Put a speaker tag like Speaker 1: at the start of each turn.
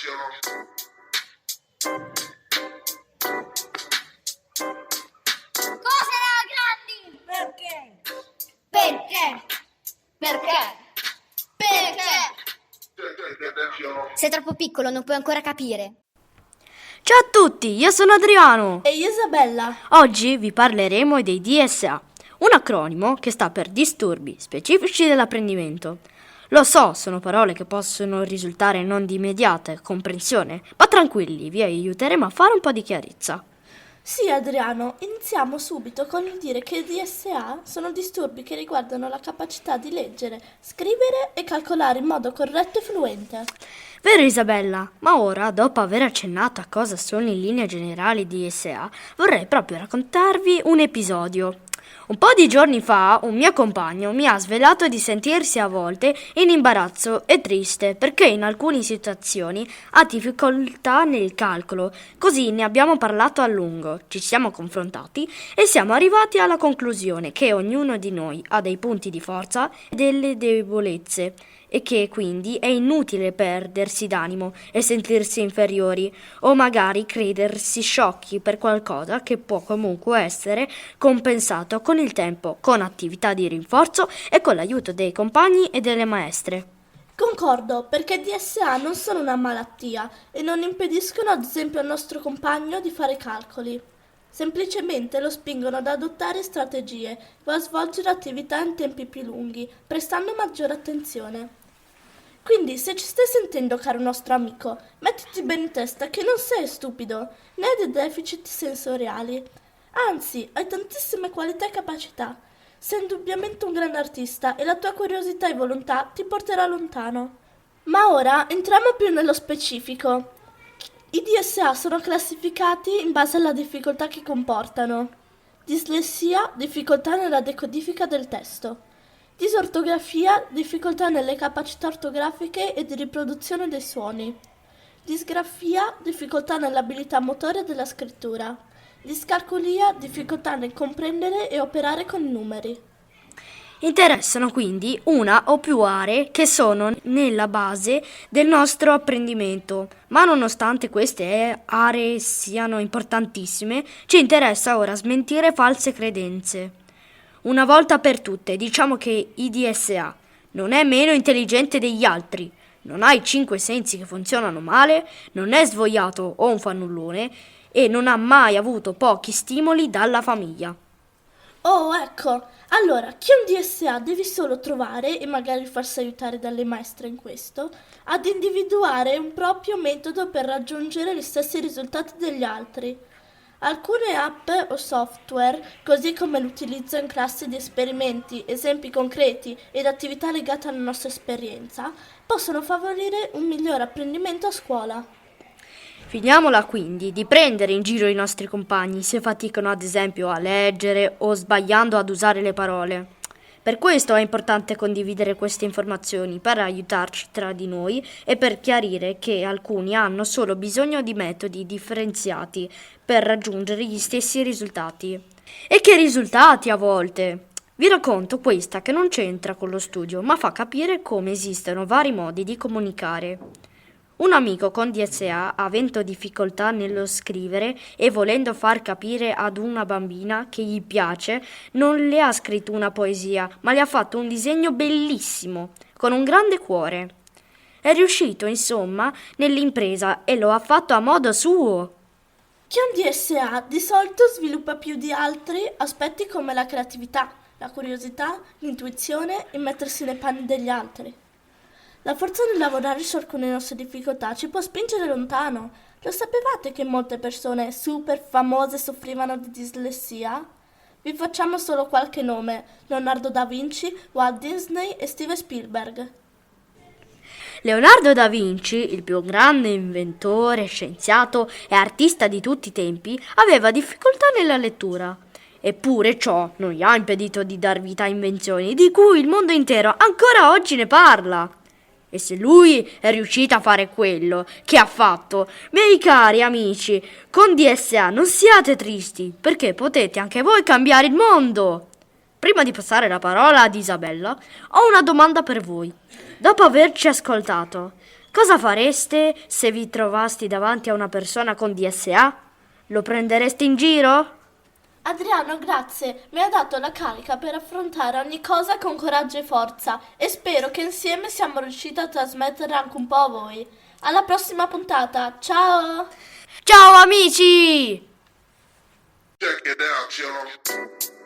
Speaker 1: Cose alla grandi!
Speaker 2: Perché?
Speaker 1: Perché? Perché? Perché? Sei troppo piccolo, non puoi ancora capire.
Speaker 3: Ciao a tutti, io sono Adriano.
Speaker 2: E io Isabella.
Speaker 3: Oggi vi parleremo dei DSA, un acronimo che sta per disturbi specifici dell'apprendimento. Lo so, sono parole che possono risultare non di immediata comprensione, ma tranquilli, vi aiuteremo a fare un po' di chiarezza.
Speaker 2: Sì, Adriano, iniziamo subito con il dire che i DSA sono disturbi che riguardano la capacità di leggere, scrivere e calcolare in modo corretto e fluente.
Speaker 3: Vero Isabella, ma ora, dopo aver accennato a cosa sono in linea generale i DSA, vorrei proprio raccontarvi un episodio. Un po' di giorni fa un mio compagno mi ha svelato di sentirsi a volte in imbarazzo e triste perché in alcune situazioni ha difficoltà nel calcolo. Così ne abbiamo parlato a lungo, ci siamo confrontati e siamo arrivati alla conclusione che ognuno di noi ha dei punti di forza e delle debolezze e che quindi è inutile perdersi d'animo e sentirsi inferiori o magari credersi sciocchi per qualcosa che può comunque essere compensato con il tempo, con attività di rinforzo e con l'aiuto dei compagni e delle maestre.
Speaker 2: Concordo, perché i DSA non sono una malattia e non impediscono ad esempio al nostro compagno di fare calcoli. Semplicemente lo spingono ad adottare strategie o a svolgere attività in tempi più lunghi, prestando maggiore attenzione. Quindi, se ci stai sentendo, caro nostro amico, mettiti bene in testa che non sei stupido, né hai dei deficit sensoriali. Anzi, hai tantissime qualità e capacità. Sei indubbiamente un grande artista e la tua curiosità e volontà ti porterà lontano. Ma ora entriamo più nello specifico. I DSA sono classificati in base alla difficoltà che comportano. Dislessia, difficoltà nella decodifica del testo. Disortografia, difficoltà nelle capacità ortografiche e di riproduzione dei suoni. Disgrafia, difficoltà nell'abilità motoria della scrittura. Discalculia, difficoltà nel comprendere e operare con i numeri.
Speaker 3: Interessano quindi una o più aree che sono nella base del nostro apprendimento, ma nonostante queste aree siano importantissime, ci interessa ora smentire false credenze. Una volta per tutte, diciamo che il DSA non è meno intelligente degli altri, non ha i 5 sensi che funzionano male, non è svogliato o un fannullone e non ha mai avuto pochi stimoli dalla famiglia.
Speaker 2: Oh, ecco, allora chi ha un DSA devi solo trovare, e magari farsi aiutare dalle maestre in questo, ad individuare un proprio metodo per raggiungere gli stessi risultati degli altri. Alcune app o software, così come l'utilizzo in classe di esperimenti, esempi concreti ed attività legate alla nostra esperienza, possono favorire un migliore apprendimento a scuola.
Speaker 3: Finiamola quindi di prendere in giro i nostri compagni se faticano ad esempio a leggere o sbagliando ad usare le parole. Per questo è importante condividere queste informazioni per aiutarci tra di noi e per chiarire che alcuni hanno solo bisogno di metodi differenziati per raggiungere gli stessi risultati. E che risultati a volte! Vi racconto questa che non c'entra con lo studio, ma fa capire come esistono vari modi di comunicare. Un amico con DSA, avendo difficoltà nello scrivere e volendo far capire ad una bambina che gli piace, non le ha scritto una poesia, ma le ha fatto un disegno bellissimo, con un grande cuore. È riuscito, insomma, nell'impresa e lo ha fatto a modo suo.
Speaker 2: Chi ha un DSA di solito sviluppa più di altri aspetti come la creatività, la curiosità, l'intuizione e mettersi nei panni degli altri. La forza di lavorare su alcune nostre difficoltà ci può spingere lontano. Lo sapevate che molte persone super famose soffrivano di dislessia? Vi facciamo solo qualche nome: Leonardo da Vinci, Walt Disney e Steven Spielberg.
Speaker 3: Leonardo da Vinci, il più grande inventore, scienziato e artista di tutti i tempi, aveva difficoltà nella lettura. Eppure ciò non gli ha impedito di dar vita a invenzioni di cui il mondo intero ancora oggi ne parla. E se lui è riuscito a fare quello che ha fatto, miei cari amici, con DSA non siate tristi, perché potete anche voi cambiare il mondo. Prima di passare la parola ad Isabella, ho una domanda per voi. Dopo averci ascoltato, Cosa fareste se vi trovasti davanti a una persona con DSA? Lo prendereste in giro?
Speaker 2: Adriano, grazie, mi ha dato la carica per affrontare ogni cosa con coraggio e forza e spero che insieme siamo riusciti a trasmettere anche un po' a voi. Alla prossima puntata, ciao!
Speaker 3: Ciao amici!
Speaker 4: Check it out, y'all.